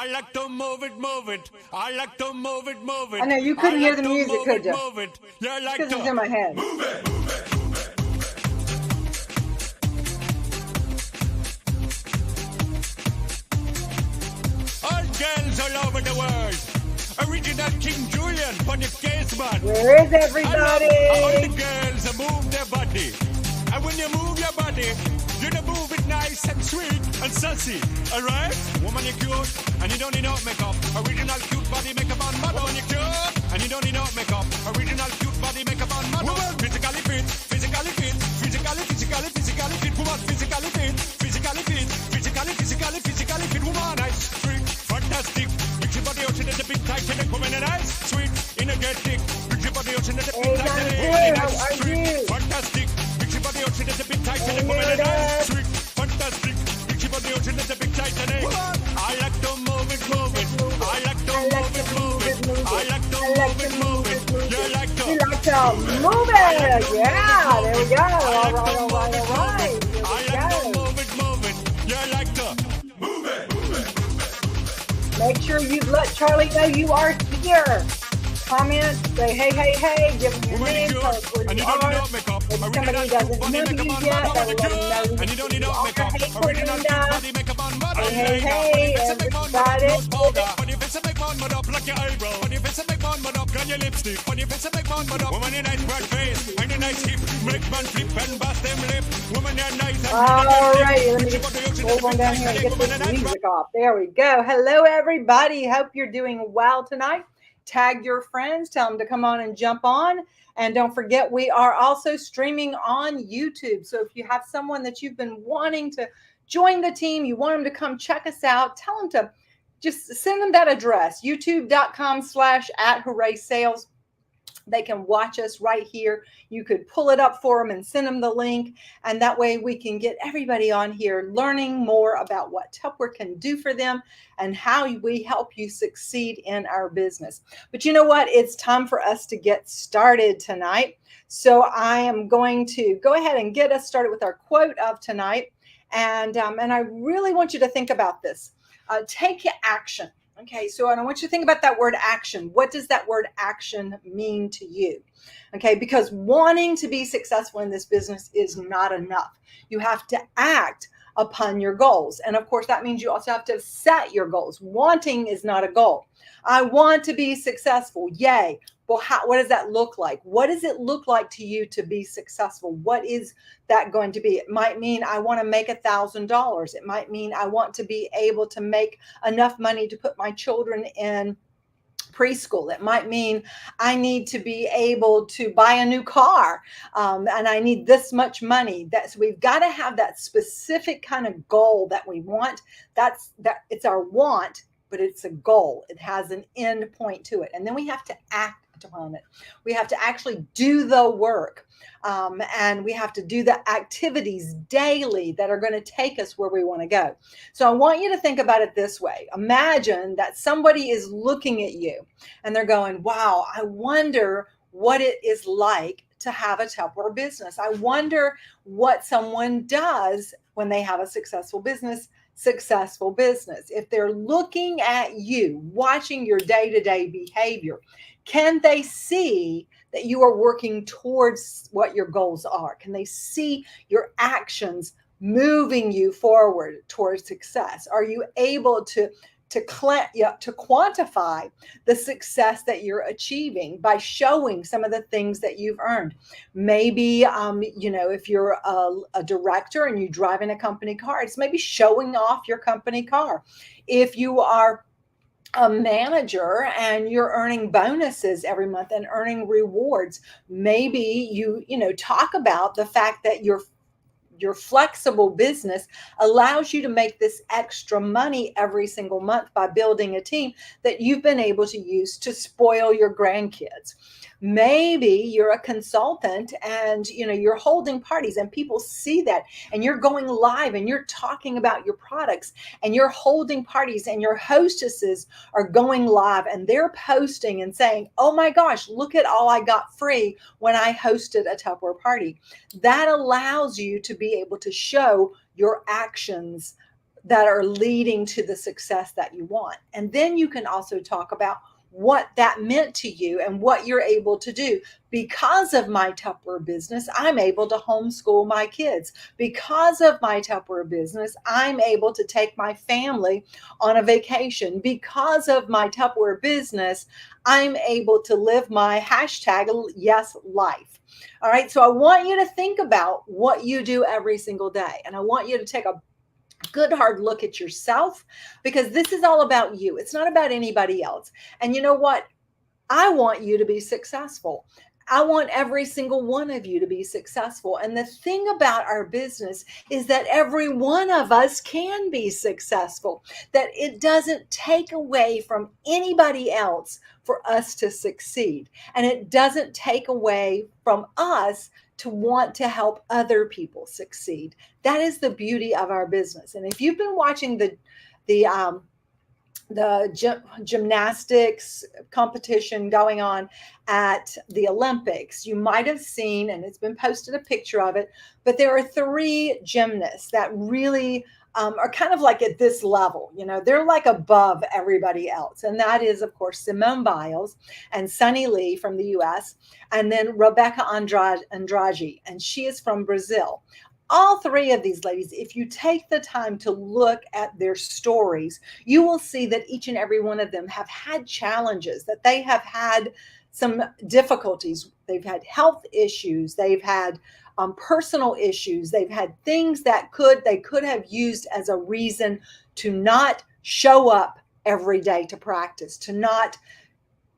I like to move it, move it. I like to move it, move it. I know you couldn't hear the music, could you? Move it. Yeah, like because it's in my head. Move it, move it. All girls all over the world. Original King Julian on the case, man. Where is everybody? All the girls move their body. And when you move your body, you don't move it nice and sweet and sassy. Alright? Woman, you're cute, and you don't need no makeup. Original cute body makeup on model. Woman, you're cute, and you don't need no makeup. Original cute body makeup on model. Woman, physically fit, physically fit, physically fit. Woman, physically fit, physically fit. Woman, nice, sweet, fantastic. Mix your body out in the big tight and woman, nice, sweet, energetic. Mix your body out in the big tight and nice, sweet, fantastic. Mix your body out in the big tight and woman, nice, sweet, fantastic. Mix your body out in the big tight and I like to move it, move it. I like to move it, move it. I like to move it, move it. You like to move it. Yeah, there we go. All right. I like to move it, move it. You like to move it, move it. Make sure you let Charlie know you are here. Comment, say hey, give them your name, tell us where you are. If somebody doesn't know you yet, that'll let them know and you don't need no makeup. Hey, Original body makeup on model. Hey, everybody. When you face a make one mud up like your eyebrow. When you face a make one mud up on your lipstick. When you face a make one mud up. Woman, you nice broad face and a nice hip. Make man flip and bust them lip. Woman, you're nice and all right, let me just hold on down here and get this music off. There we go. Hello, everybody. Hope you're doing well tonight. Tag your friends, tell them to come on and jump on. And don't forget, we are also streaming on YouTube. So if you have someone that you've been wanting to join the team, you want them to come check us out, tell them to just send them that address, youtube.com/@HooraySales. They can watch us right here. You could pull it up for them and send them the link. And that way we can get everybody on here learning more about what Tupperware can do for them and how we help you succeed in our business. But you know what? It's time for us to get started tonight. So I am going to go ahead and get us started with our quote of tonight. And I really want you to think about this. Take action. Okay, so I want you to think about that word action. What does that word action mean to you? Okay, because wanting to be successful in this business is not enough. You have to act upon your goals. And of course, that means you also have to set your goals. Wanting is not a goal. I want to be successful. Yay. Well, what does that look like? What does it look like to you to be successful? What is that going to be? It might mean I want to make $1,000. It might mean I want to be able to make enough money to put my children in preschool. It might mean I need to be able to buy a new car, and I need this much money. So we've got to have that specific kind of goal that we want. It's our want, but it's a goal. It has an end point to it. And then we have to act upon it. We have to actually do the work. And we have to do the activities daily that are going to take us where we want to go. So I want you to think about it this way. Imagine that somebody is looking at you and they're going, wow, I wonder what it is like to have a Tupperware business. I wonder what someone does when they have a successful business. If they're looking at you, watching your day-to-day behavior, can they see that you are working towards what your goals are? Can they see your actions moving you forward towards success? Are you able to quantify the success that you're achieving by showing some of the things that you've earned? Maybe, if you're a director and you drive in a company car, it's maybe showing off your company car. If you are a manager and you're earning bonuses every month and earning rewards, maybe you talk about the fact that your flexible business allows you to make this extra money every single month by building a team that you've been able to use to spoil your grandkids. Maybe you're a consultant and you're holding parties and people see that, and you're going live and you're talking about your products and you're holding parties and your hostesses are going live and they're posting and saying, oh my gosh, look at all I got free when I hosted a Tupperware party. That allows you to be able to show your actions that are leading to the success that you want. And then you can also talk about what that meant to you and what you're able to do. Because of my Tupperware business, I'm able to homeschool my kids. Because of my Tupperware business, I'm able to take my family on a vacation. Because of my Tupperware business, I'm able to live my #yes life. All right. So I want you to think about what you do every single day. And I want you to take a good hard look at yourself, because this is all about you. It's not about anybody else. And you know what? I want you to be successful. I want every single one of you to be successful. And the thing about our business is that every one of us can be successful, that it doesn't take away from anybody else for us to succeed. And it doesn't take away from us to want to help other people succeed. That is the beauty of our business. And if you've been watching the gymnastics competition going on at the Olympics, you might have seen, and it's been posted a picture of it, but there are 3 gymnasts that really are kind of like at this level. They're like above everybody else. And that is, of course, Simone Biles and Sunny Lee from the US, and then Rebecca Andrade, and she is from Brazil. All 3 of these ladies, if you take the time to look at their stories, you will see that each and every one of them have had challenges, that they have had some difficulties. They've had health issues. They've had personal issues. They've had things that they could have used as a reason to not show up every day to practice, to not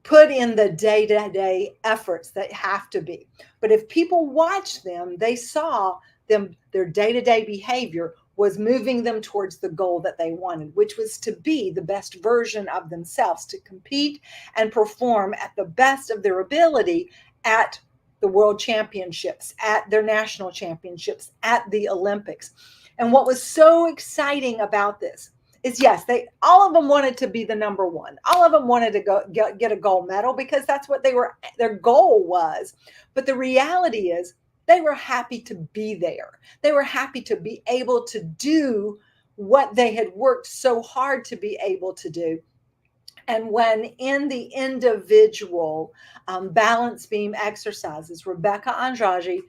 put in the day-to-day efforts that have to be. But if people watched them, they saw their day-to-day behavior was moving them towards the goal that they wanted, which was to be the best version of themselves, to compete and perform at the best of their ability at the world championships, at their national championships, at the Olympics. And what was so exciting about this is, yes, all of them wanted to be the number one. All of them wanted to go get a gold medal, because that's what their goal was. But the reality is, they were happy to be there. They were happy to be able to do what they had worked so hard to be able to do. And when in the individual balance beam exercises, Rebecca Andrade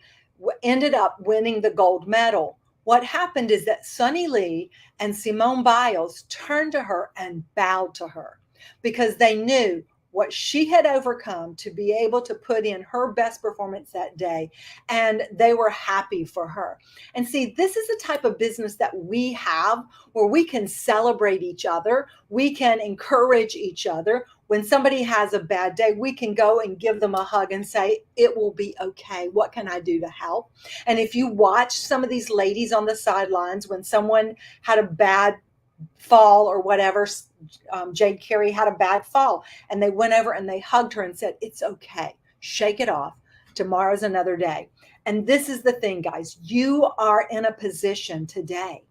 ended up winning the gold medal, what happened is that Sunny Lee and Simone Biles turned to her and bowed to her, because they knew what she had overcome to be able to put in her best performance that day. And they were happy for her. And see, this is the type of business that we have, where we can celebrate each other. We can encourage each other. When somebody has a bad day, we can go and give them a hug and say, it will be okay. What can I do to help? And if you watch some of these ladies on the sidelines, when someone had a bad fall or whatever, Jade Carey had a bad fall, and they went over and they hugged her and said, it's okay, shake it off, tomorrow's another day. And this is the thing, guys, you are in a position today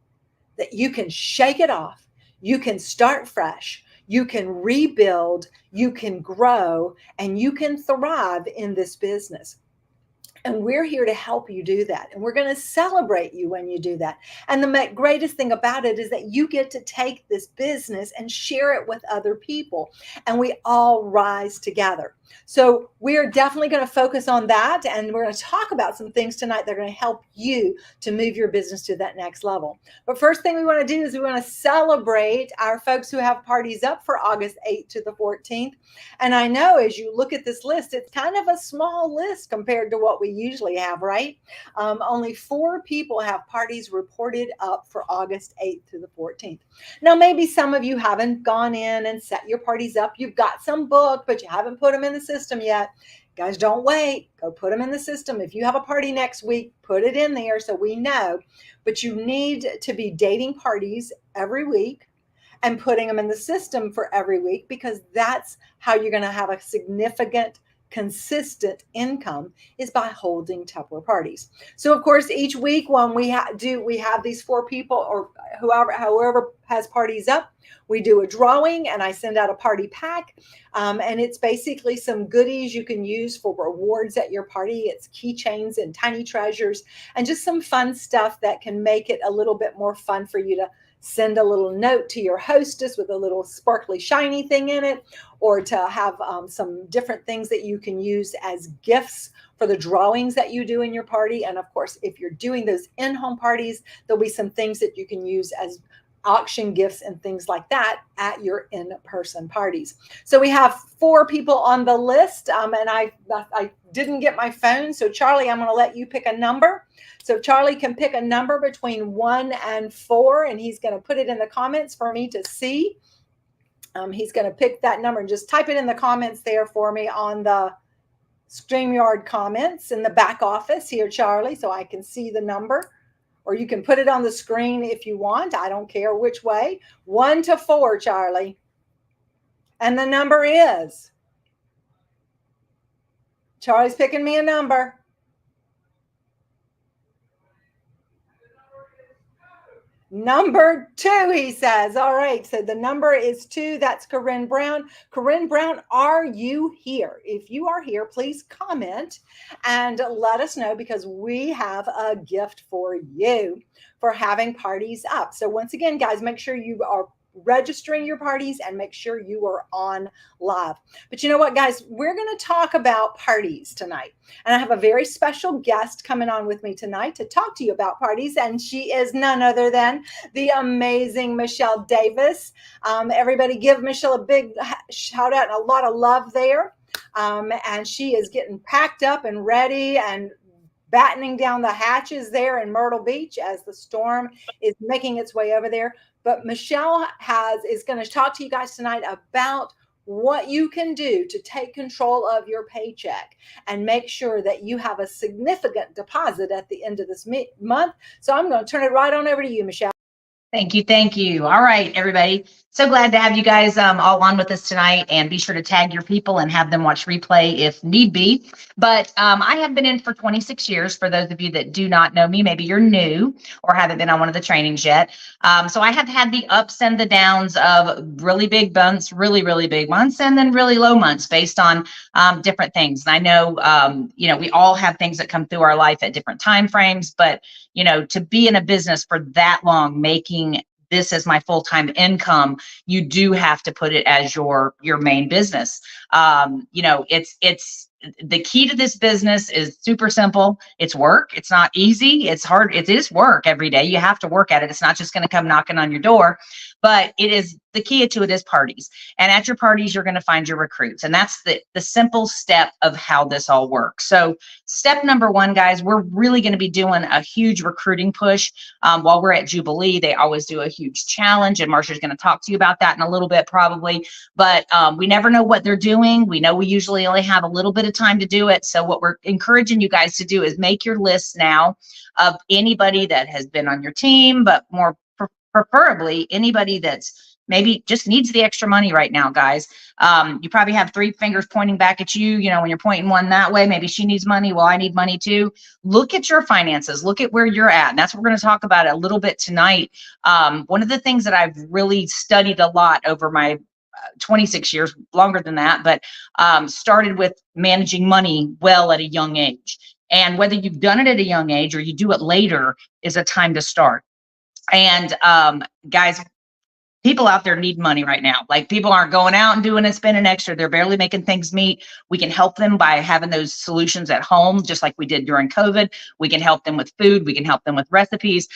that you can shake it off, you can start fresh, you can rebuild, you can grow, and you can thrive in this business. And we're here to help you do that. And we're going to celebrate you when you do that. And the greatest thing about it is that you get to take this business and share it with other people. And we all rise together. So we're definitely going to focus on that. And we're going to talk about some things tonight that are going to help you to move your business to that next level. But first thing we want to do is we want to celebrate our folks who have parties up for August 8th to the 14th. And I know as you look at this list, it's kind of a small list compared to what we usually have, right? Only 4 people have parties reported up for August 8th to the 14th. Now, maybe some of you haven't gone in and set your parties up. You've got some booked, but you haven't put them in the system yet. Guys, don't wait. Go put them in the system. If you have a party next week, put it in there so we know. But you need to be dating parties every week and putting them in the system for every week, because that's how you're going to have a significant, consistent income, is by holding Tupperware parties. So of course, each week when we have these 4 people, or however has parties up, we do a drawing and I send out a party pack. And it's basically some goodies you can use for rewards at your party. It's keychains and tiny treasures and just some fun stuff that can make it a little bit more fun for you send a little note to your hostess with a little sparkly shiny thing in it, or to have some different things that you can use as gifts for the drawings that you do in your party. And of course, if you're doing those in-home parties, there'll be some things that you can use as auction gifts and things like that at your in-person parties. So we have 4 people on the list, and I didn't get my phone. So Charlie, I'm going to let you pick a number. So Charlie can pick a number between 1 and 4, and he's going to put it in the comments for me to see. He's going to pick that number and just type it in the comments there for me on the StreamYard comments in the back office here, Charlie, so I can see the number. Or you can put it on the screen if you want. I don't care which way. 1 to 4, Charlie. And the number is, Charlie's picking me a number. Number 2, he says. All right, so the number is 2. That's Corinne Brown. Corinne Brown, are you here? If you are here, please comment and let us know, because we have a gift for you for having parties up. So once again, guys, make sure you are registering your parties and make sure you are on live. But you know what, guys, we're going to talk about parties tonight. And I have a very special guest coming on with me tonight to talk to you about parties. And she is none other than the amazing Michelle Davis. Everybody give Michelle a big shout out and a lot of love there. And she is getting packed up and ready and battening down the hatches there in Myrtle Beach as the storm is making its way over there. But Michelle is going to talk to you guys tonight about what you can do to take control of your paycheck and make sure that you have a significant deposit at the end of this month. So I'm going to turn it right on over to you, Michelle. Thank you. Thank you. All right, everybody. So glad to have you guys all on with us tonight, and be sure to tag your people and have them watch replay if need be. But I have been in for 26 years. For those of you that do not know me, maybe you're new or haven't been on one of the trainings yet. So I have had the ups and the downs of really big months, really, really big months, and then really low months based on different things. And I know, we all have things that come through our life at different time frames, but, to be in a business for that long, making this as my full-time income, you do have to put it as your main business. It's the key to this business is super simple. It's work. It's not easy. It's hard. It is work every day. You have to work at it. It's not just going to come knocking on your door, but it is, the key to it is parties. And at your parties, you're going to find your recruits. And that's the simple step of how this all works. So step number 1, guys, we're really going to be doing a huge recruiting push. While we're at Jubilee, they always do a huge challenge, and Marsha's going to talk to you about that in a little bit probably, but we never know what they're doing. We know we usually only have a little bit of time to do it. So what we're encouraging you guys to do is make your lists now of anybody that has been on your team, but more preferably anybody that's maybe just needs the extra money right now, guys. You probably have 3 fingers pointing back at you, when you're pointing one that way, maybe she needs money. Well, I need money too. Look at your finances, look at where you're at. And that's what we're going to talk about a little bit tonight. One of the things that I've really studied a lot over my 26 years, longer than that, but started with managing money well at a young age. And whether you've done it at a young age or you do it later is a time to start. And guys, people out there need money right now. Like, people aren't going out and doing and spending extra. They're barely making things meet. We can help them by having those solutions at home, just like we did during COVID. We can help them with food. We can help them with recipes.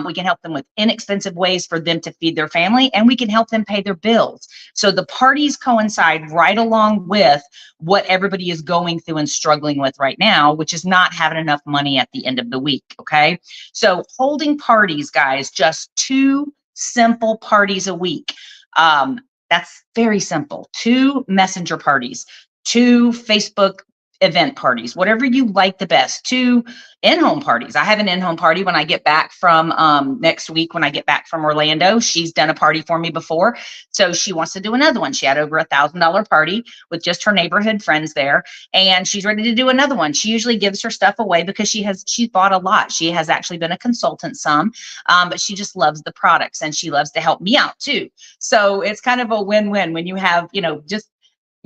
We can help them with inexpensive ways for them to feed their family, and we can help them pay their bills. So the parties coincide right along with what everybody is going through and struggling with right now, which is not having enough money at the end of the week. Okay. So holding parties, guys, just 2 simple parties a week. That's very simple. 2 messenger parties, 2 Facebook event parties, whatever you like the best. 2 in-home parties. I have an in-home party when I get back from next week. When I get back from Orlando, she's done a party for me before, so she wants to do another one. She had over $1,000 party with just her neighborhood friends there, and she's ready to do another one. She usually gives her stuff away because she's bought a lot. She has actually been a consultant some, but she just loves the products, and she loves to help me out too. So it's kind of a win-win when you have, just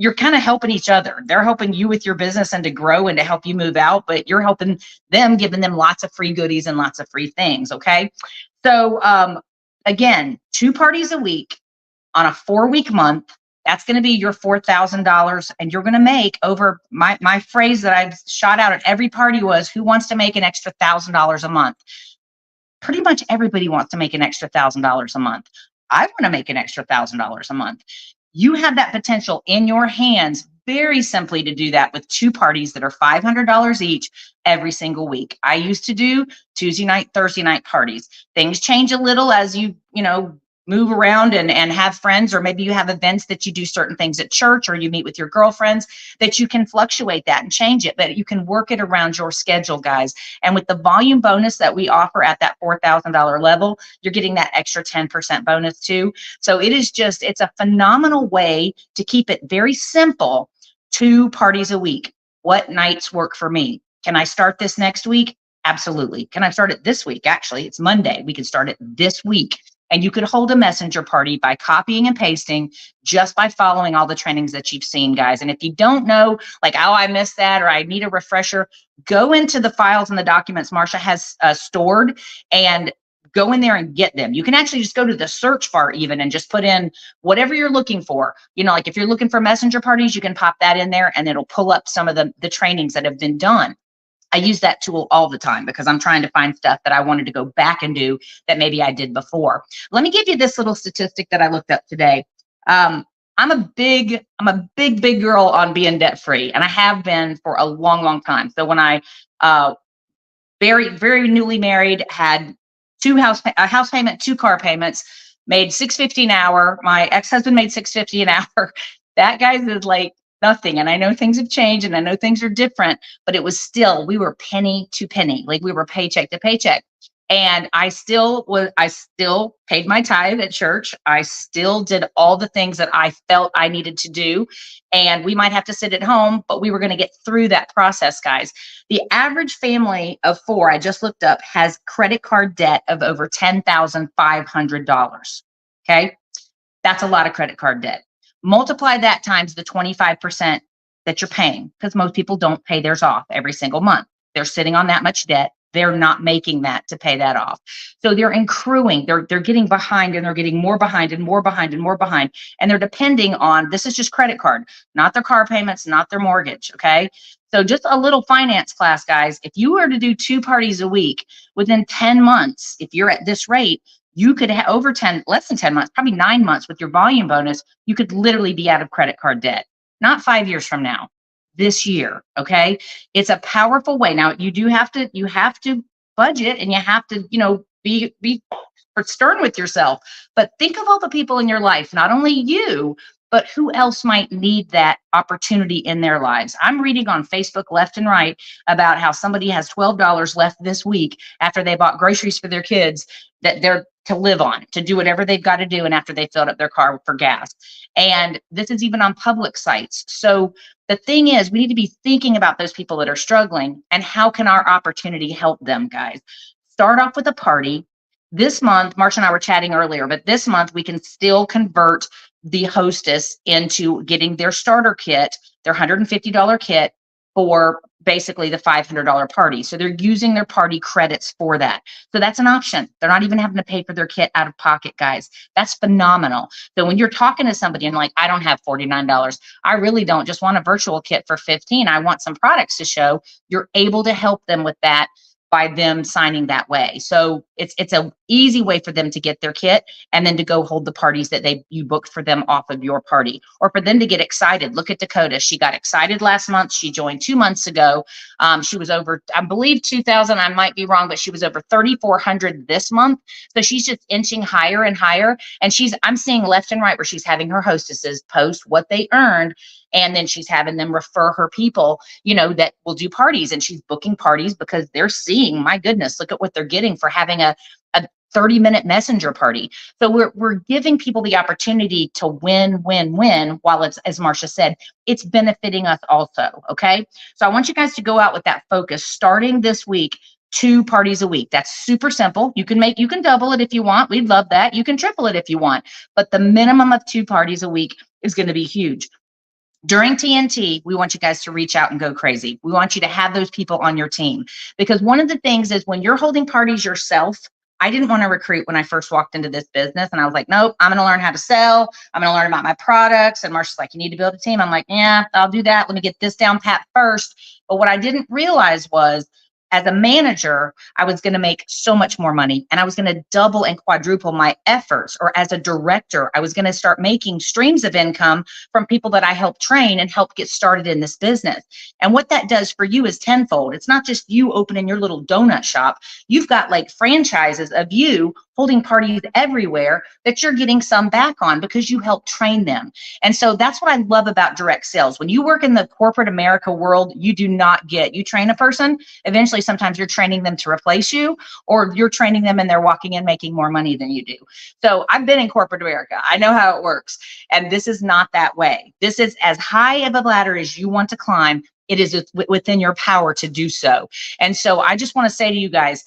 you're kind of helping each other. They're helping you with your business and to grow and to help you move out, but you're helping them, giving them lots of free goodies and lots of free things. Okay. So again, 2 parties a week on a 4-week month. That's going to be your $4,000, and you're going to make over my phrase that I've shot out at every party was, who wants to make an extra $1,000 a month? Pretty much everybody wants to make an extra $1,000 a month. I want to make an extra $1,000 a month. You have that potential in your hands very simply to do that with 2 parties that are $500 each every single week. I used to do Tuesday night, Thursday night parties. Things change a little as you move around and have friends, or maybe you have events that you do certain things at church, or you meet with your girlfriends, that you can fluctuate that and change it, but you can work it around your schedule, guys. And with the volume bonus that we offer at that $4,000 level, you're getting that extra 10% bonus too. So it's a phenomenal way to keep it very simple. 2 parties a week. What nights work for me? Can I start this next week? Absolutely. Can I start it this week? Actually, it's Monday. We can start it this week. And you could hold a messenger party by copying and pasting, just by following all the trainings that you've seen, guys. And if you don't know, like, oh, I missed that, or I need a refresher, go into the files and the documents Marsha has stored and go in there and get them. You can actually just go to the search bar even and just put in whatever you're looking for. Like if you're looking for messenger parties, you can pop that in there and it'll pull up some of the trainings that have been done. I use that tool all the time because I'm trying to find stuff that I wanted to go back and do that maybe I did before. Let me give you this little statistic that I looked up today. I'm a big girl on being debt free, and I have been for a long, long time. So when I very, very newly married, had a house payment, 2 car payments, made $6.50 an hour. My ex-husband made $6.50 an hour. That, guys, is like nothing. And I know things have changed and I know things are different, but it was still, we were penny to penny, like we were paycheck to paycheck. And I still paid my tithe at church. I still did all the things that I felt I needed to do. And we might have to sit at home, but we were going to get through that process, guys. The average family of 4, I just looked up, has credit card debt of over $10,500. Okay. That's a lot of credit card debt. Multiply that times the 25% that you're paying, because most people don't pay theirs off every single month. They're sitting on that much debt. They're not making that to pay that off. So they're accruing, they're getting behind, and they're getting more behind and more behind and more behind. And they're depending on, this is just credit card, not their car payments, not their mortgage. Okay. So just a little finance class, guys. If you were to do 2 parties a week within 10 months, if you're at this rate, you could have less than 10 months, probably 9 months with your volume bonus, you could literally be out of credit card debt. Not 5 years from now, this year. Okay. It's a powerful way. Now you have to budget, and you have to, be stern with yourself, but think of all the people in your life, not only you, but who else might need that opportunity in their lives. I'm reading on Facebook left and right about how somebody has $12 left this week after they bought groceries for their kids that they're to live on, to do whatever they've got to do, and after they filled up their car for gas. And this is even on public sites. So the thing is, we need to be thinking about those people that are struggling, and how can our opportunity help them, guys? Start off with a party. This month, Marsha and I were chatting earlier, but this month we can still convert the hostess into getting their starter kit, their $150 kit, for basically the $500 party. So they're using their party credits for that. So that's an option. They're not even having to pay for their kit out of pocket, guys. That's phenomenal. So when you're talking to somebody and like, I don't have $49, I really don't just want a virtual kit for $15. I want some products to show. You're able to help them with that by them signing that way. So it's a easy way for them to get their kit, and then to go hold the parties that you booked for them off of your party, or for them to get excited. Look at Dakota. She got excited last month. She joined 2 months ago. She was over, I believe 2,000, I might be wrong, but she was over 3,400 this month. So she's just inching higher and higher. And I'm seeing left and right where she's having her hostesses post what they earned, and then she's having them refer her people, that will do parties, and she's booking parties because they're seeing, my goodness, look at what they're getting for having a 30-minute messenger party. So we're giving people the opportunity to win, while it's, as Marsha said, it's benefiting us also. Okay. So I want you guys to go out with that focus starting this week. 2 parties a week. That's super simple. You can double it if you want. We'd love that. You can triple it if you want, but the minimum of 2 parties a week is going to be huge. During TNT, we want you guys to reach out and go crazy. We want you to have those people on your team, because one of the things is when you're holding parties yourself, I didn't want to recruit when I first walked into this business. And I was like, nope, I'm going to learn how to sell. I'm going to learn about my products. And Marsha's like, you need to build a team. I'm like, yeah, I'll do that. Let me get this down pat first. But what I didn't realize was, as a manager, I was going to make so much more money, and I was going to double and quadruple my efforts. Or as a director, I was going to start making streams of income from people that I help train and help get started in this business. And what that does for you is tenfold. It's not just you opening your little donut shop. You've got like franchises of you holding parties everywhere that you're getting some back on because you help train them. And so that's what I love about direct sales. When you work in the corporate America world, you do not get, you train a person, eventually sometimes you're training them to replace you, or you're training them and they're walking in making more money than you do. So I've been in corporate America. I know how it works. And this is not that way. This is as high of a ladder as you want to climb. It is within your power to do so. And so I just want to say to you guys,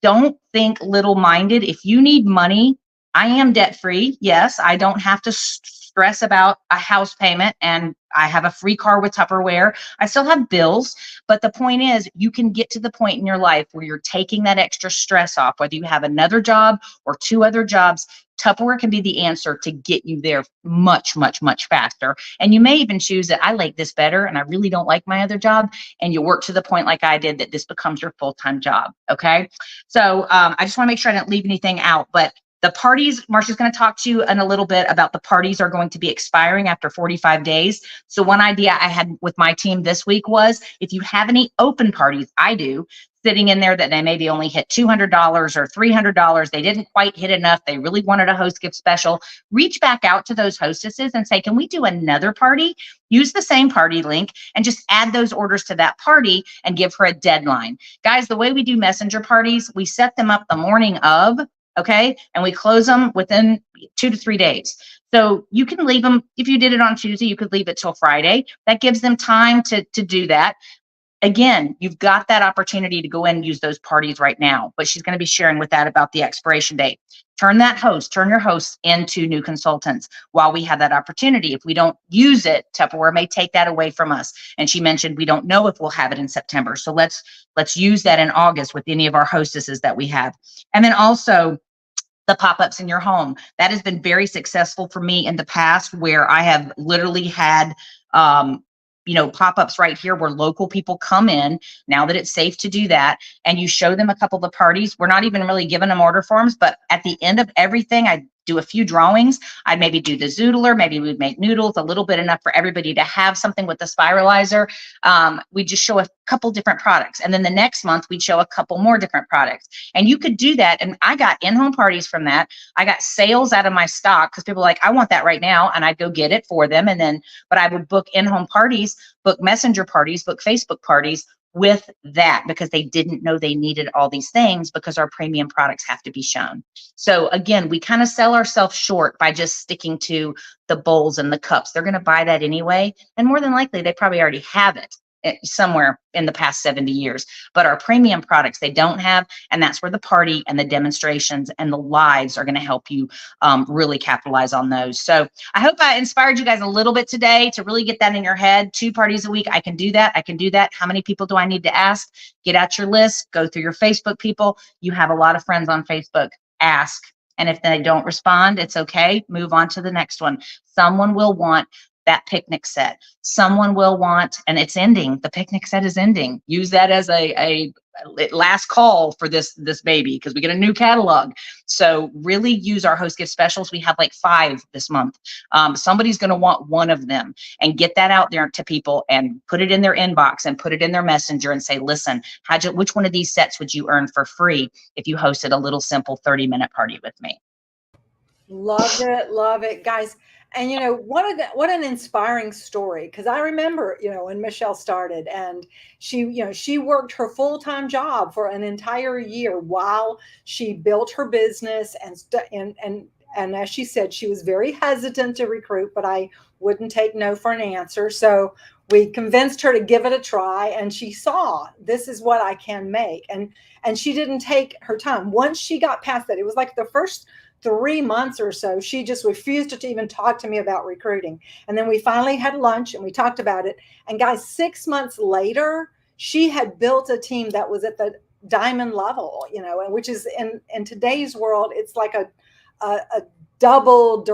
don't think little-minded. If you need money, I am debt-free. Yes, I don't have to stress about a house payment, and I have a free car with Tupperware. I still have bills, but the point is, you can get to the point in your life where you're taking that extra stress off, whether you have another job or 2 other jobs. Tupperware can be the answer to get you there much, much, much faster. And you may even choose that I like this better and I really don't like my other job. And you work to the point like I did that this becomes your full-time job. Okay. So I just want to make sure I didn't leave anything out, but the parties, Marsha's going to talk to you in a little bit about the parties are going to be expiring after 45 days. So one idea I had with my team this week was, if you have any open parties, I do, sitting in there that they maybe only hit $200 or $300, they didn't quite hit enough, they really wanted a host gift special, reach back out to those hostesses and say, can we do another party? Use the same party link and just add those orders to that party and give her a deadline. Guys, the way we do messenger parties, we set them up the morning of, okay? And we close them within 2 to 3 days. So you can leave them, if you did it on Tuesday, you could leave it till Friday. That gives them time to do that. Again, you've got that opportunity to go in and use those parties right now, but she's going to be sharing with that about the expiration date. Turn your hosts into new consultants while we have that opportunity. If we don't use it, Tupperware may take that away from us. And she mentioned we don't know if we'll have it in September. So let's use that in August with any of our hostesses that we have. And then also, the pop-ups in your home. That has been very successful for me in the past, where I have literally had pop-ups right here where local people come in, now that it's safe to do that, and you show them a couple of the parties. We're not even really giving them order forms, but at the end of everything, I do a few drawings. I'd maybe do the zoodler, maybe we'd make noodles, a little bit enough for everybody to have something with the spiralizer. We just show a couple different products. And then the next month we'd show a couple more different products. And you could do that. And I got in-home parties from that. I got sales out of my stock because people were like, I want that right now. And I'd go get it for them. But I would book in-home parties, book messenger parties, book Facebook parties with that, because they didn't know they needed all these things, because our premium products have to be shown. So again, we kind of sell ourselves short by just sticking to the bowls and the cups. They're going to buy that anyway. And more than likely, they probably already have it somewhere in the past 70 years. But our premium products, they don't have. And that's where the party and the demonstrations and the lives are going to help you really capitalize on those. So I hope I inspired you guys a little bit today to really get that in your head. 2 parties a week. I can do that. I can do that. How many people do I need to ask? Get out your list. Go through your Facebook people. You have a lot of friends on Facebook. Ask. And if they don't respond, it's okay. Move on to the next one. Someone will want that picnic set. Someone will want, and it's ending. The picnic set is ending. Use that as a last call for this baby, because we get a new catalog. So really use our host gift specials. We have like 5 this month. Somebody's going to want one of them, and get that out there to people and put it in their inbox and put it in their messenger and say, listen, which one of these sets would you earn for free if you hosted a little simple 30-minute party with me? Love it, guys. And what an inspiring story, because I remember when Michelle started, and she worked her full-time job for an entire year while she built her business, and as she said, she was very hesitant to recruit, but I wouldn't take no for an answer. So we convinced her to give it a try, and she saw, this is what I can make, and she didn't take her time. Once she got past that, it was like the first 3 months or so, she just refused to even talk to me about recruiting. And then we finally had lunch and we talked about it. And guys, 6 months later, she had built a team that was at the diamond level, and which is in today's world, it's like a double,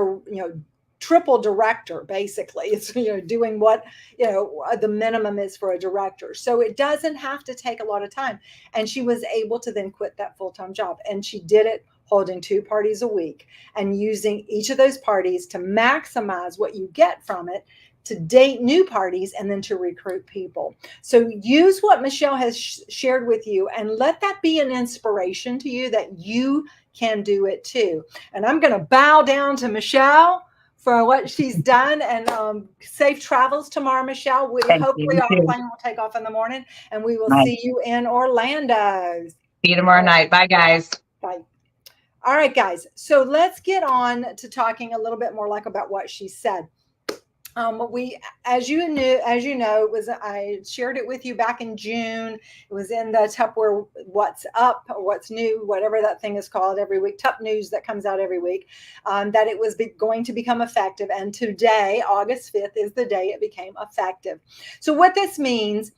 triple director, basically. It's, doing what, the minimum is for a director. So it doesn't have to take a lot of time. And she was able to then quit that full-time job. And she did it holding 2 parties a week and using each of those parties to maximize what you get from it, to date new parties, and then to recruit people. So use what Michelle has shared with you and let that be an inspiration to you that you can do it too. And I'm going to bow down to Michelle for what she's done, and safe travels tomorrow, Michelle. Hopefully our plane will take off in the morning, and we will see you in Orlando. See you tomorrow night. Bye, guys. Bye. All right, guys. So let's get on to talking a little bit more about what she said. As you know, I shared it with you back in June. It was in the Tupperware What's Up or What's New, whatever that thing is called every week, Tup News that comes out every week, that it was going to become effective. And today, August 5th, is the day it became effective. So what this means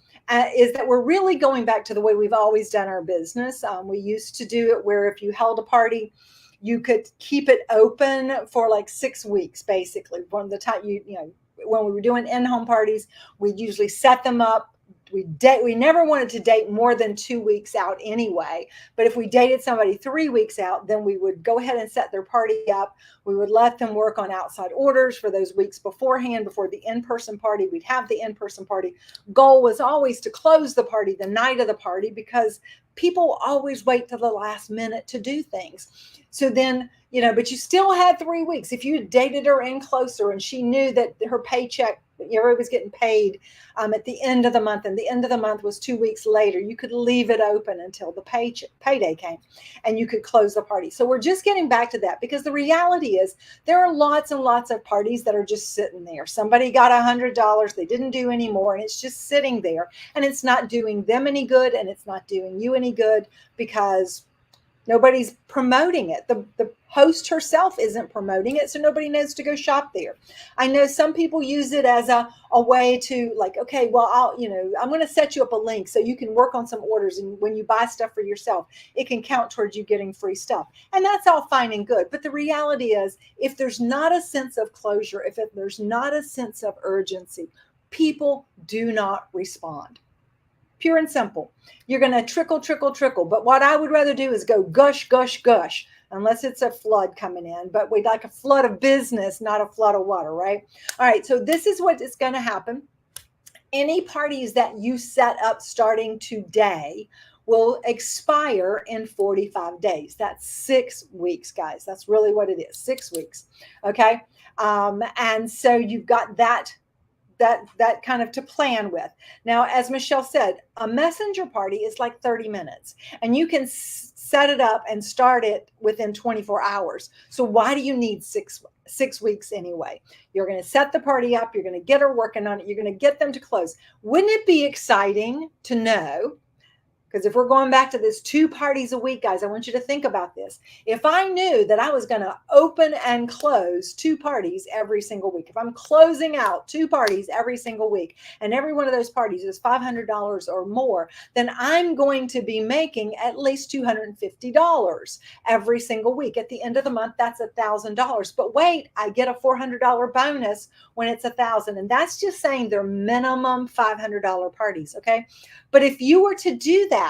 is that we're really going back to the way we've always done our business. We used to do it where if you held a party, you could keep it open for 6 weeks, basically. From the time when we were doing in-home parties, we'd usually set them up. We never wanted to date more than 2 weeks out anyway. But if we dated somebody 3 weeks out, then we would go ahead and set their party up. We would let them work on outside orders for those weeks beforehand. Before the in-person party, we'd have the in-person party. Goal was always to close the party the night of the party, because people always wait till the last minute to do things. So then, but you still had 3 weeks. If you dated her in closer and she knew that her paycheck, everybody was getting paid at the end of the month, and the end of the month was 2 weeks later, you could leave it open until the payday came, and you could close the party. So we're just getting back to that, because the reality is there are lots and lots of parties that are just sitting there. Somebody got $100, they didn't do any more, and it's just sitting there, and it's not doing them any good, and it's not doing you any good, because nobody's promoting it. The host herself isn't promoting it, so nobody knows to go shop there. I know some people use it as a way to okay, well, I'm going to set you up a link so you can work on some orders, and when you buy stuff for yourself, it can count towards you getting free stuff. And that's all fine and good. But the reality is, if there's not a sense of closure, if there's not a sense of urgency, people do not respond. Pure and simple. You're going to trickle. But what I would rather do is go gush, unless it's a flood coming in. But we'd like a flood of business, not a flood of water, right? All right, so this is what is going to happen. Any parties that you set up starting today will expire in 45 days. That's 6 weeks, guys. That's really what it is, 6 weeks, okay? And so you've got that kind of to plan with. Now, as Michelle said, a messenger party is 30 minutes, and you can set it up and start it within 24 hours. So why do you need six weeks anyway? You're going to set the party up. You're going to get her working on it. You're going to get them to close. Wouldn't it be exciting to know? Because if we're going back to this 2 parties a week, guys, I want you to think about this. If I knew that I was going to open and close 2 parties every single week, if I'm closing out 2 parties every single week, and every one of those parties is $500 or more, then I'm going to be making at least $250 every single week. At the end of the month, that's $1,000. But wait, I get a $400 bonus when it's $1,000. And that's just saying they're minimum $500 parties, okay? But if you were to do that,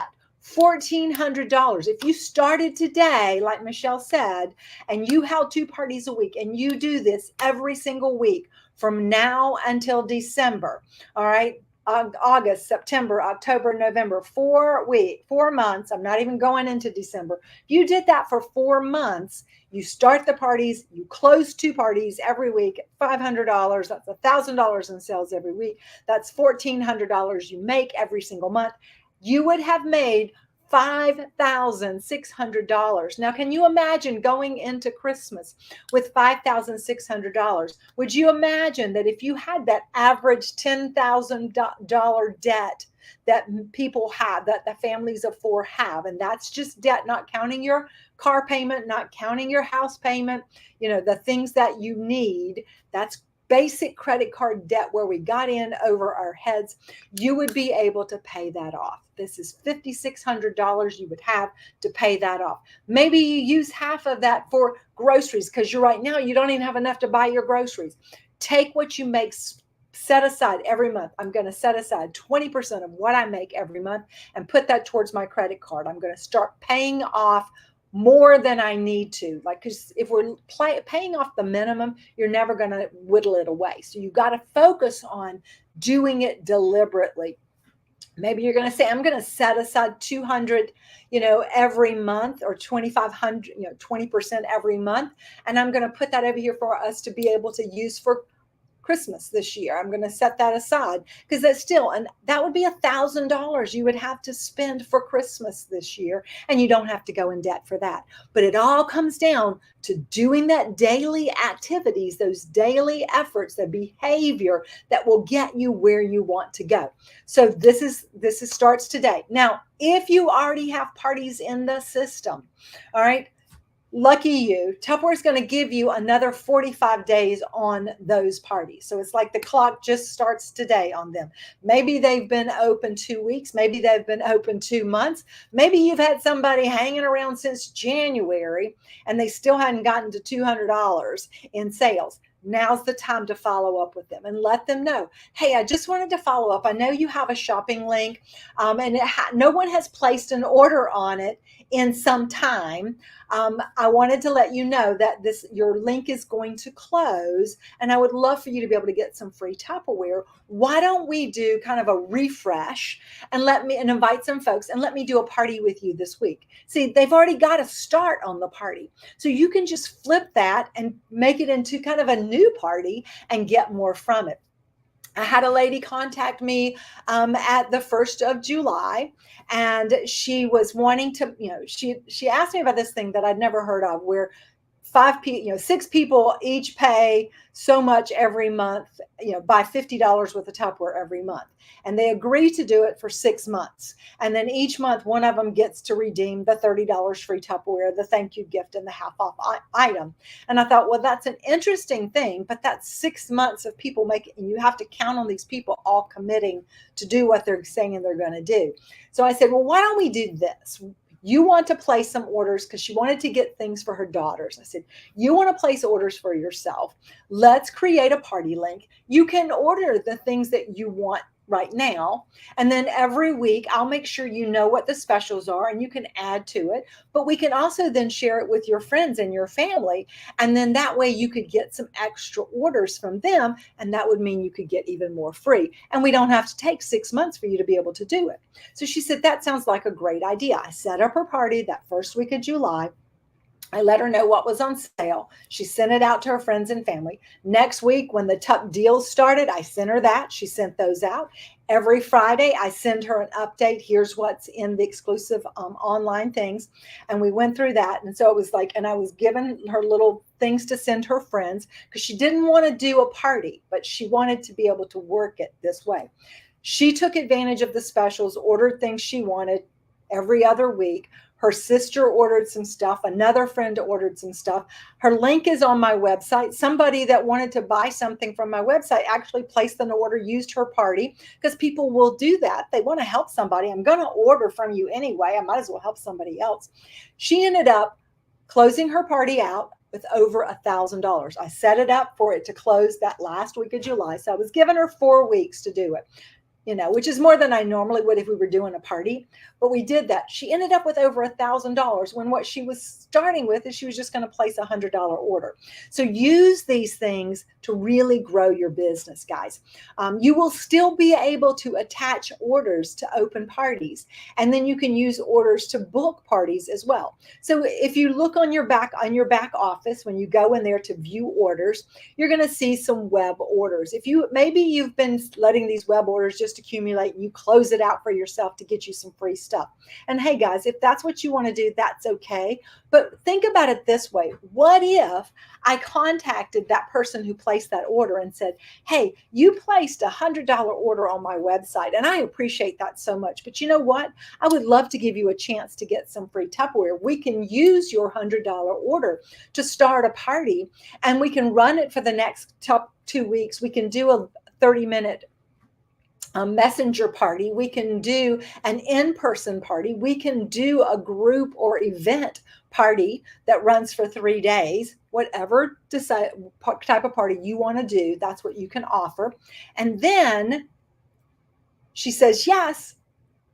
$1,400, if you started today, like Michelle said, and you held 2 parties a week, and you do this every single week from now until December, all right, August, September, October, November, 4 months. I'm not even going into December. If you did that for 4 months, you start the parties, you close 2 parties every week, $500. That's $1,000 in sales every week. That's $1,400 you make every single month. You would have made $5,600. Now, can you imagine going into Christmas with $5,600? Would you imagine that if you had that average $10,000 debt that people have, that the families of 4 have, and that's just debt, not counting your car payment, not counting your house payment, the things that you need, that's basic credit card debt where we got in over our heads, you would be able to pay that off. This is $5,600 you would have to pay that off. Maybe you use half of that for groceries because you're right now, you don't even have enough to buy your groceries. Take what you make, set aside every month. I'm going to set aside 20% of what I make every month and put that towards my credit card. I'm going to start paying off more than I need to. Like, because if we're paying off the minimum, you're never going to whittle it away. So you've got to focus on doing it deliberately. Maybe you're going to say, I'm going to set aside 200, every month, or 2,500, 20% every month. And I'm going to put that over here for us to be able to use for Christmas this year. I'm going to set that aside because that's still, and that would be $1,000 you would have to spend for Christmas this year. And you don't have to go in debt for that. But it all comes down to doing that daily activities, those daily efforts, the behavior that will get you where you want to go. So this starts today. Now, if you already have parties in the system, all right, lucky you, Tupperware is going to give you another 45 days on those parties. So it's like the clock just starts today on them. Maybe they've been open 2 weeks. Maybe they've been open 2 months. Maybe you've had somebody hanging around since January and they still hadn't gotten to $200 in sales. Now's the time to follow up with them and let them know, hey, I just wanted to follow up. I know you have a shopping link and no one has placed an order on it in some time. I wanted to let you know that your link is going to close and I would love for you to be able to get some free Tupperware. Why don't we do kind of a refresh and invite some folks and let me do a party with you this week. See, they've already got a start on the party. So you can just flip that and make it into kind of a new party and get more from it. I had a lady contact me at the 1st of July, and she was wanting to, she asked me about this thing that I'd never heard of, where 6 people each pay so much every month, buy $50 worth of Tupperware every month. And they agree to do it for 6 months. And then each month, one of them gets to redeem the $30 free Tupperware, the thank you gift, and the half off item. And I thought, well, that's an interesting thing, but that's 6 months of people making, and you have to count on these people all committing to do what they're saying they're going to do. So I said, well, why don't we do this? You want to place some orders because she wanted to get things for her daughters. I said, you want to place orders for yourself. Let's create a party link. You can order the things that you want right now. And then every week, I'll make sure you know what the specials are and you can add to it. But we can also then share it with your friends and your family. And then that way you could get some extra orders from them. And that would mean you could get even more free. And we don't have to take 6 months for you to be able to do it. So she said, that sounds like a great idea. I set up her party that first week of July. I let her know what was on sale. She sent it out to her friends and family. Next week, when the Tuck deals started, I sent her that. She sent those out. Every Friday, I send her an update. Here's what's in the exclusive online things. And we went through that. And so it was like, and I was giving her little things to send her friends because she didn't want to do a party, but she wanted to be able to work it this way. She took advantage of the specials, ordered things she wanted every other week. Her sister ordered some stuff. Another friend ordered some stuff. Her link is on my website. Somebody that wanted to buy something from my website actually placed an order, used her party, because people will do that. They want to help somebody. I'm going to order from you anyway. I might as well help somebody else. She ended up closing her party out with over $1,000. I set it up for it to close that last week of July. So I was giving her 4 weeks to do it, which is more than I normally would if we were doing a party. But we did that. She ended up with over $1,000 when what she was starting with is she was just going to place a $100 order. So use these things to really grow your business, guys. You will still be able to attach orders to open parties, and then you can use orders to book parties as well. So if you look on your back office, when you go in there to view orders, you're going to see some web orders. Maybe you've been letting these web orders just just accumulate. You close it out for yourself to get you some free stuff. And hey, guys, if that's what you want to do, that's okay. But think about it this way. What if I contacted that person who placed that order and said, hey, you placed $100 order on my website, and I appreciate that so much. But you know what? I would love to give you a chance to get some free Tupperware. We can use your $100 order to start a party, and we can run it for the next 2 weeks. We can do a 30-minute messenger party. We can do an in-person party. We can do a group or event party that runs for 3 days. Whatever type of party you want to do, that's what you can offer. And then she says yes.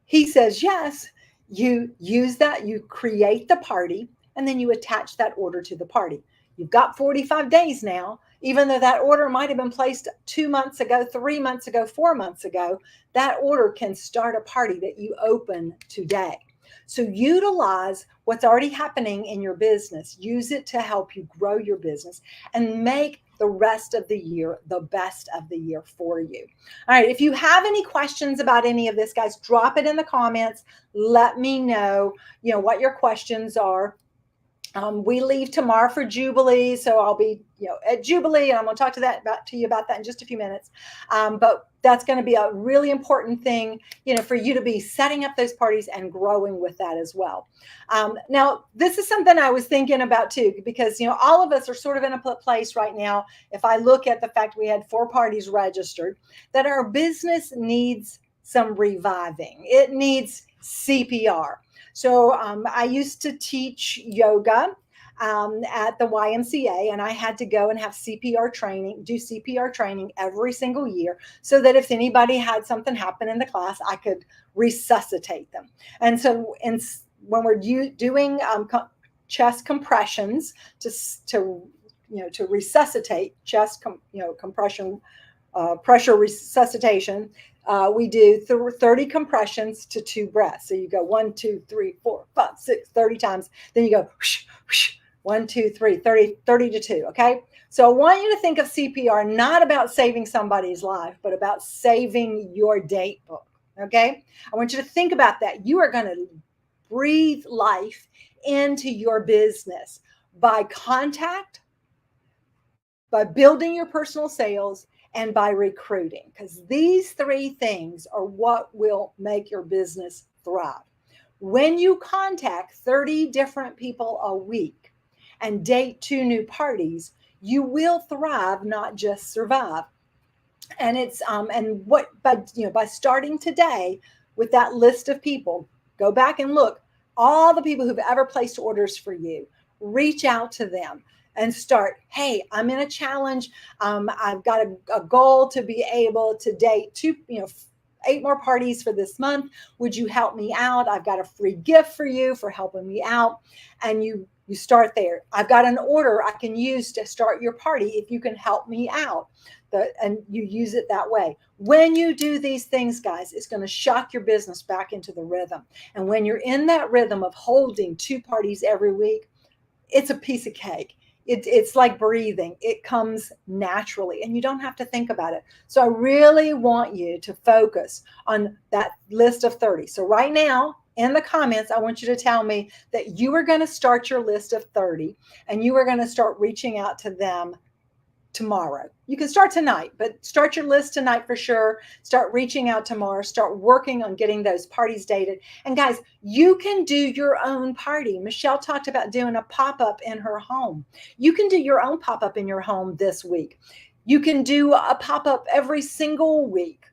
He says yes. You use that, you create the party, and then you attach that order to the party. You've got 45 days now. Even though that order might have been placed 2 months ago, 3 months ago, 4 months ago, that order can start a party that you open today. So utilize what's already happening in your business. Use it to help you grow your business and make the rest of the year the best of the year for you. All right. If you have any questions about any of this, guys, drop it in the comments. Let me know, what your questions are. We leave tomorrow for Jubilee, so I'll be, at Jubilee, and I'm going to talk to you about that in just a few minutes. But that's going to be a really important thing, for you to be setting up those parties and growing with that as well. Now, this is something I was thinking about too, because all of us are sort of in a place right now. If I look at the fact we had 4 parties registered, that our business needs some reviving. It needs CPR. So I used to teach yoga at the YMCA, and I had to go and have CPR training, do CPR training every single year, so that if anybody had something happen in the class, I could resuscitate them. And so when we're doing chest compressions to resuscitate chest compression, pressure resuscitation, we do 30 compressions to 2 breaths. So you go 1, 2, 3, 4, 5, 6, 30 times. Then you go whoosh, whoosh, 1, 2, 3, 30 to 2. Okay. So I want you to think of CPR not about saving somebody's life, but about saving your date book. Okay. I want you to think about that. You are going to breathe life into your business by contact, by building your personal sales, and by recruiting, because these 3 things are what will make your business thrive. When you contact 30 different people a week and date 2 new parties, you will thrive, not just survive. And it's by starting today with that list of people, go back and look all the people who've ever placed orders for you, reach out to them. And start, hey, I'm in a challenge. I've got a goal to be able to date 8 more parties for this month. Would you help me out? I've got a free gift for you for helping me out. And you start there. I've got an order I can use to start your party if you can help me out. And you use it that way. When you do these things, guys, it's going to shock your business back into the rhythm. And when you're in that rhythm of holding 2 parties every week, it's a piece of cake. It's like breathing. It comes naturally, and you don't have to think about it. So I really want you to focus on that list of 30. So right now, in the comments, I want you to tell me that you are going to start your list of 30, and you are going to start reaching out to them tomorrow. You can start tonight, but start your list tonight for sure. Start reaching out tomorrow. Start working on getting those parties dated. And guys, you can do your own party. Michelle talked about doing a pop-up in her home. You can do your own pop-up in your home this week. You can do a pop-up every single week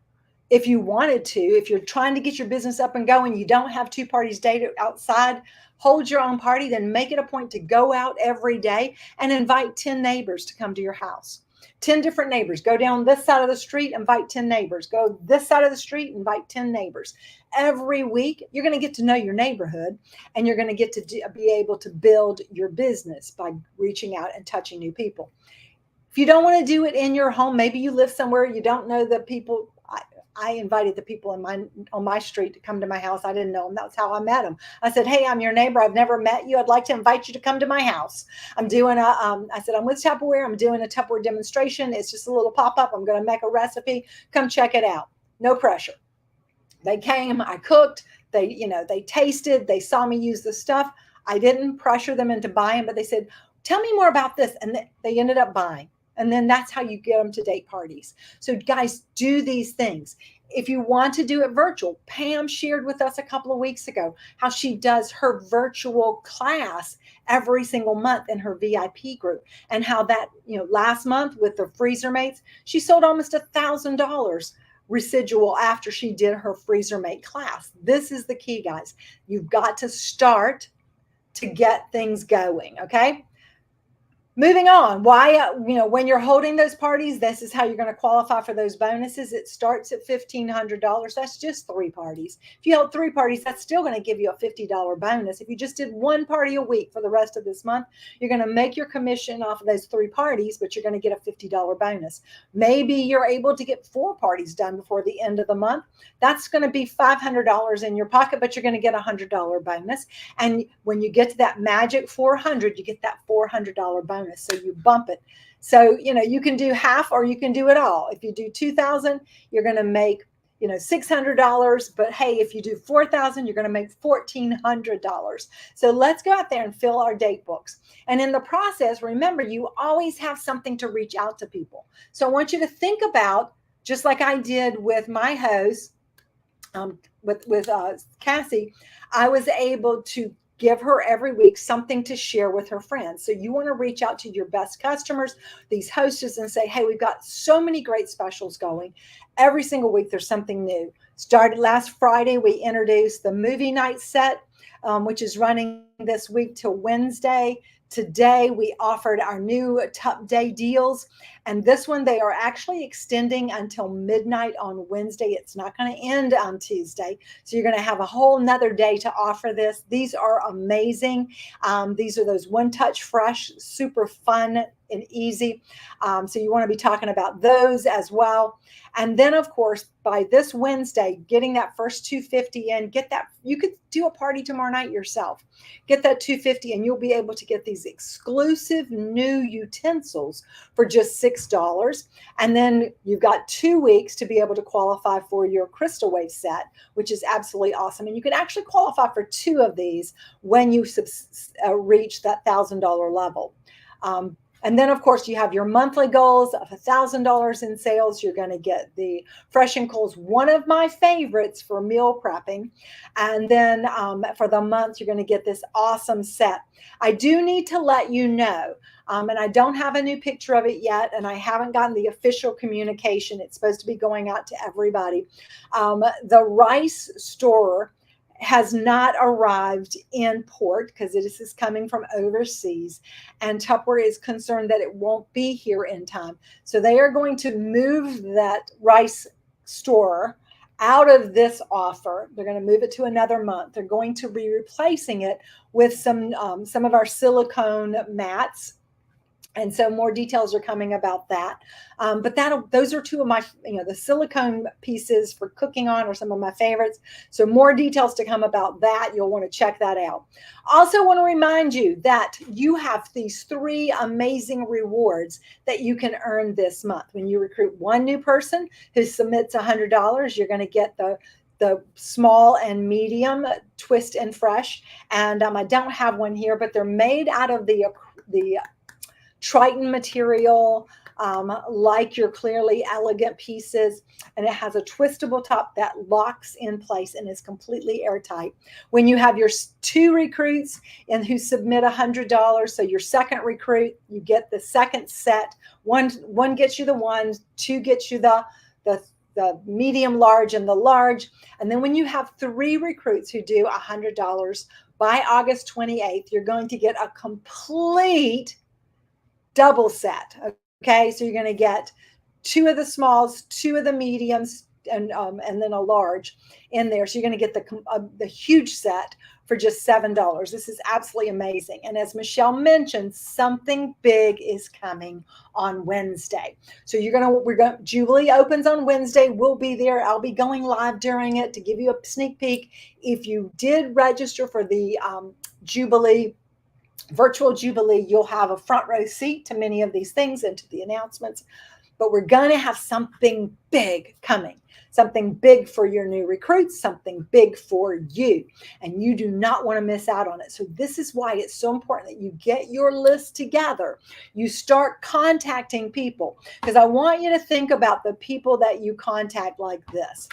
if you wanted to. If you're trying to get your business up and going, you don't have 2 parties dated outside, hold your own party, then make it a point to go out every day and invite 10 neighbors to come to your house. 10 different neighbors. Go down this side of the street, invite 10 neighbors. Go this side of the street, invite 10 neighbors. Every week, you're going to get to know your neighborhood, and you're going to get to be able to build your business by reaching out and touching new people. If you don't want to do it in your home, maybe you live somewhere you don't know the people. I invited the people on my street to come to my house. I didn't know them. That's how I met them. I said, hey, I'm your neighbor. I've never met you. I'd like to invite you to come to my house. I'm doing I said, I'm with Tupperware. I'm doing a Tupperware demonstration. It's just a little pop-up. I'm going to make a recipe. Come check it out. No pressure. They came, I cooked, they tasted, they saw me use the stuff. I didn't pressure them into buying, but they said, tell me more about this. And they ended up buying. And then that's how you get them to date parties. So guys, do these things. If you want to do it virtual, Pam shared with us a couple of weeks ago how she does her virtual class every single month in her VIP group, and how that, last month with the Freezer Mates, she sold almost $1,000 residual after she did her Freezer Mate class. This is the key, guys. You've got to start to get things going. Okay. Moving on, why, when you're holding those parties, this is how you're going to qualify for those bonuses. It starts at $1,500. That's just 3 parties. If you held 3 parties, that's still going to give you a $50 bonus. If you just did 1 party a week for the rest of this month, you're going to make your commission off of those 3 parties, but you're going to get a $50 bonus. Maybe you're able to get 4 parties done before the end of the month. That's going to be $500 in your pocket, but you're going to get a $100 bonus. And when you get to that magic 400, you get that $400 bonus. So you bump it. So, you can do half or you can do it all. If you do 2,000, you're going to make, $600. But hey, if you do 4,000, you're going to make $1,400. So let's go out there and fill our date books. And in the process, remember, you always have something to reach out to people. So I want you to think about, just like I did with my host, with Cassie, I was able to give her every week something to share with her friends. So you want to reach out to your best customers, these hostess, and say, hey, we've got so many great specials going. Every single week, there's something new. Started last Friday, we introduced the movie night set, which is running this week till Wednesday. Today, we offered our new Top Day deals. And this one, they are actually extending until midnight on Wednesday. It's not going to end on Tuesday. So you're going to have a whole nother day to offer this. These are amazing. These are those One Touch Fresh, super fun and easy. So you want to be talking about those as well. And then, of course, by this Wednesday, getting that first 250 in, get that. You could do a party tomorrow night yourself. Get that 250 and you'll be able to get these exclusive new utensils for just $6. And then you've got 2 weeks to be able to qualify for your Crystal Wave set, which is absolutely awesome. And you can actually qualify for 2 of these when you reach that $1,000 level. And then, of course, you have your monthly goals of $1,000 in sales. You're going to get the Fresh and Cool's, one of my favorites for meal prepping. And then for the month, you're going to get this awesome set. I do need to let you know, and I don't have a new picture of it yet, and I haven't gotten the official communication. It's supposed to be going out to everybody. The rice store has not arrived in port because this is coming from overseas, and Tupperware is concerned that it won't be here in time. So they are going to move that rice store out of this offer. They're going to move it to another month. They're going to be replacing it with some of our silicone mats. And so more details are coming about that. But those are 2 of my, the silicone pieces for cooking on are some of my favorites. So more details to come about that. You'll want to check that out. Also want to remind you that you have these 3 amazing rewards that you can earn this month. When you recruit 1 new person who submits $100, you're going to get the small and medium Twist and Fresh. And I don't have one here, but they're made out of the Triton material, like your Clearly Elegant pieces, and it has a twistable top that locks in place and is completely airtight. When you have your 2 recruits and who submit $100, so your second recruit, you get the second set. One gets you the 1, 2 gets you the medium, large, and the large. And then when you have 3 recruits who do $100 by August 28th, you're going to get a complete double set. Okay, so you're going to get 2 of the smalls, 2 of the mediums, and then a large in there. So you're going to get the huge set for just $7. This is absolutely amazing. And as Michelle mentioned, something big is coming on Wednesday. So Jubilee opens on Wednesday. We'll be there. I'll be going live during it to give you a sneak peek. If you did register for the Jubilee Virtual Jubilee, you'll have a front row seat to many of these things and to the announcements, but we're going to have something big coming, something big for your new recruits, something big for you, and you do not want to miss out on it. So this is why it's so important that you get your list together. You start contacting people, because I want you to think about the people that you contact like this.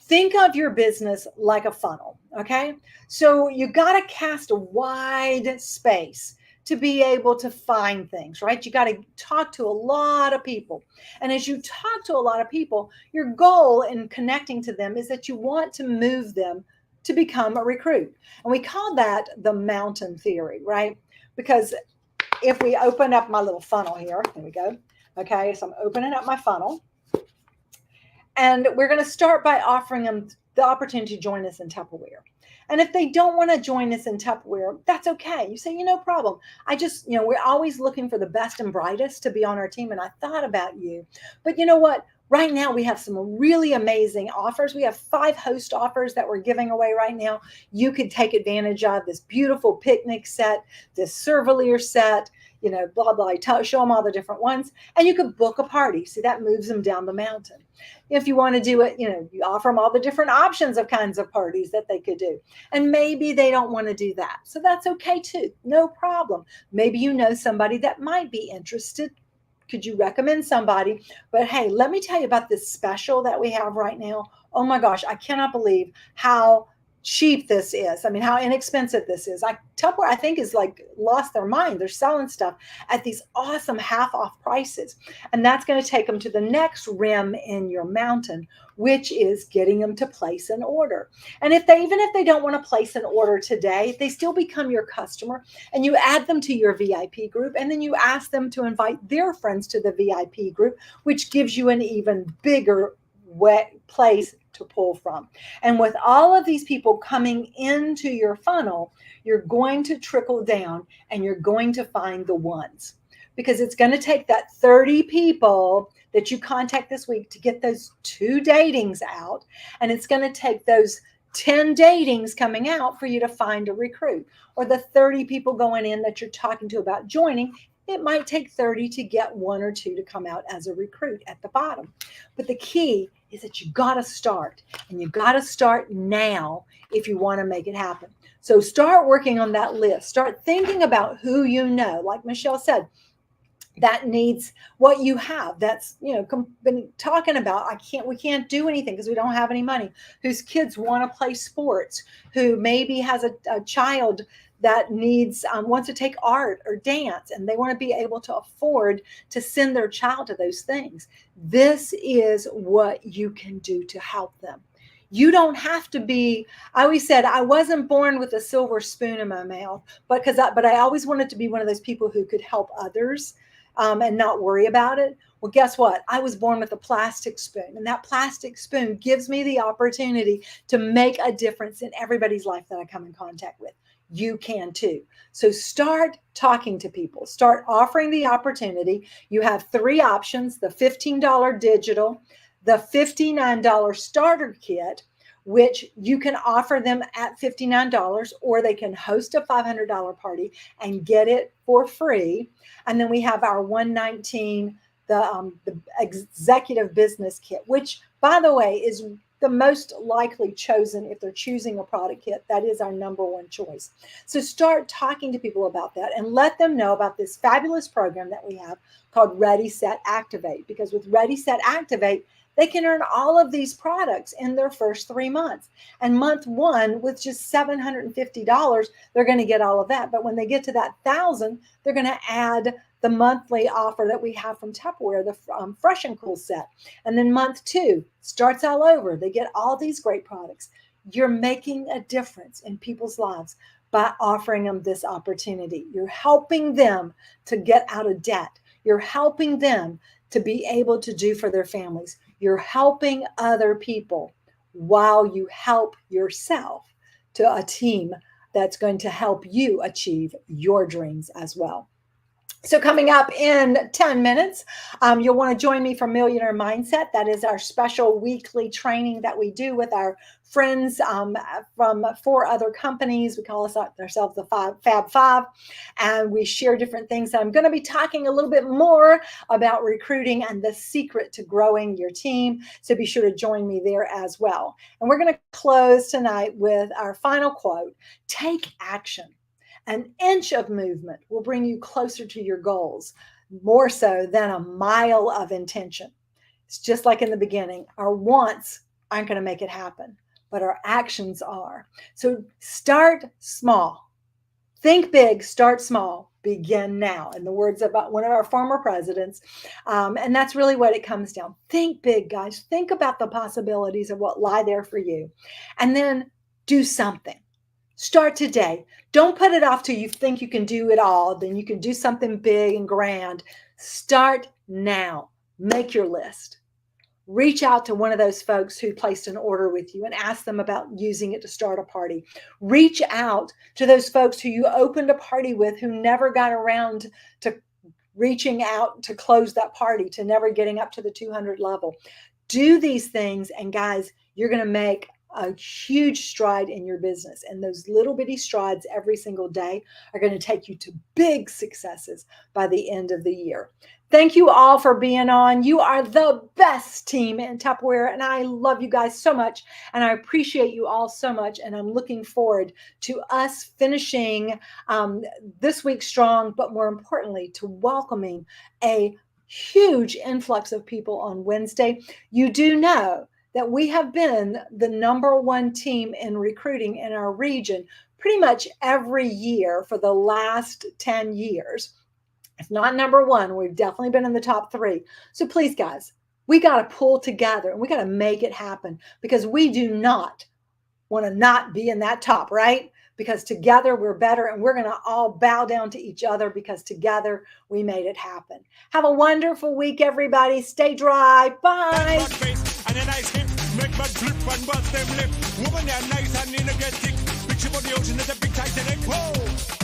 Think of your business like a funnel, okay? So you got to cast a wide space to be able to find things, right? You got to talk to a lot of people. And as you talk to a lot of people, your goal in connecting to them is that you want to move them to become a recruit. And we call that the mountain theory, right? Because if we open up my little funnel here we go. Okay, so I'm opening up my funnel. And we're going to start by offering them the opportunity to join us in Tupperware. And if they don't want to join us in Tupperware, that's okay. You say, no problem. We're always looking for the best and brightest to be on our team. And I thought about you. But you know what? Right now, we have some really amazing offers. We have 5 host offers that we're giving away right now. You could take advantage of this beautiful picnic set, this Cervelier set, blah, blah. Show them all the different ones. And you could book a party. See, that moves them down the mountain. If you want to do it, you offer them all the different options of kinds of parties that they could do. And maybe they don't want to do that. So that's okay too. No problem. Maybe you know somebody that might be interested. Could you recommend somebody? But hey, let me tell you about this special that we have right now. Oh my gosh, I cannot believe how cheap this is. I mean, how inexpensive this is. Tupperware, I think, is lost their mind. They're selling stuff at these awesome half off prices. And that's going to take them to the next rim in your mountain, which is getting them to place an order. And even if they don't want to place an order today, they still become your customer, and you add them to your VIP group, and then you ask them to invite their friends to the VIP group, which gives you an even bigger place to pull from. And with all of these people coming into your funnel, you're going to trickle down and you're going to find the ones, because it's going to take that 30 people that you contact this week to get those 2 datings out. And it's going to take those 10 datings coming out for you to find a recruit, or the 30 people going in that you're talking to about joining. It might take 30 to get 1 or 2 to come out as a recruit at the bottom. But the key is that you got to start, and you got to start now if you want to make it happen. So start working on that list. Start thinking about who you know, like Michelle said, that needs what you have. That's, been talking about, we can't do anything because we don't have any money, whose kids want to play sports, who maybe has a child that wants to take art or dance, and they want to be able to afford to send their child to those things. This is what you can do to help them. You don't have to be, I always said, I wasn't born with a silver spoon in my mouth, but I always wanted to be one of those people who could help others and not worry about it. Well, guess what? I was born with a plastic spoon, and that plastic spoon gives me the opportunity to make a difference in everybody's life that I come in contact with. You can too. So start talking to people, start offering the opportunity. You have 3 options: the $15 digital, the $59 starter kit, which you can offer them at $59, or they can host a $500 party and get it for free. And then we have our $119, the executive business kit, which, by the way, is the most likely chosen if they're choosing a product kit. That is our number 1 choice. So start talking to people about that and let them know about this fabulous program that we have called Ready, Set, Activate. Because with Ready, Set, Activate, they can earn all of these products in their first 3 months. And month 1, with just $750, they're going to get all of that. But when they get to that 1,000, they're going to add the monthly offer that we have from Tupperware, the Fresh and Cool set. And then month 2 starts all over. They get all these great products. You're making a difference in people's lives by offering them this opportunity. You're helping them to get out of debt. You're helping them to be able to do for their families. You're helping other people while you help yourself to a team that's going to help you achieve your dreams as well. So coming up in 10 minutes, you'll want to join me for Millionaire Mindset. That is our special weekly training that we do with our friends from 4 other companies. We call ourselves the Fab Five, and we share different things. I'm going to be talking a little bit more about recruiting and the secret to growing your team. So be sure to join me there as well. And we're going to close tonight with our final quote: take action. An inch of movement will bring you closer to your goals, more so than a mile of intention. It's just like in the beginning. Our wants aren't going to make it happen, but our actions are. So start small. Think big, start small, begin now. In the words of one of our former presidents. And that's really what it comes down. Think big, guys. Think about the possibilities of what lie there for you. And then do something. Start today. Don't put it off till you think you can do it all. Then you can do something big and grand. Start now. Make your list. Reach out to one of those folks who placed an order with you and ask them about using it to start a party. Reach out to those folks who you opened a party with who never got around to reaching out to close that party, to never getting up to the 200 level. Do these things, and guys, you're going to make a huge stride in your business. And those little bitty strides every single day are going to take you to big successes by the end of the year. Thank you all for being on. You are the best team in Tupperware, and I love you guys so much, and I appreciate you all so much, and I'm looking forward to us finishing this week strong, but more importantly, to welcoming a huge influx of people on Wednesday. You do know that we have been the #1 team in recruiting in our region pretty much every year for the last 10 years. If not #1, we've definitely been in the top 3. So please, guys, we got to pull together and we got to make it happen, because we do not want to not be in that top, right? Because together we're better, and we're going to all bow down to each other because together we made it happen. Have a wonderful week, everybody. Stay dry. Bye. And a nice hip, make my drip and bust them lip. Woman, they're nice and energetic. Picture for the ocean is a big Titanic. Whoa!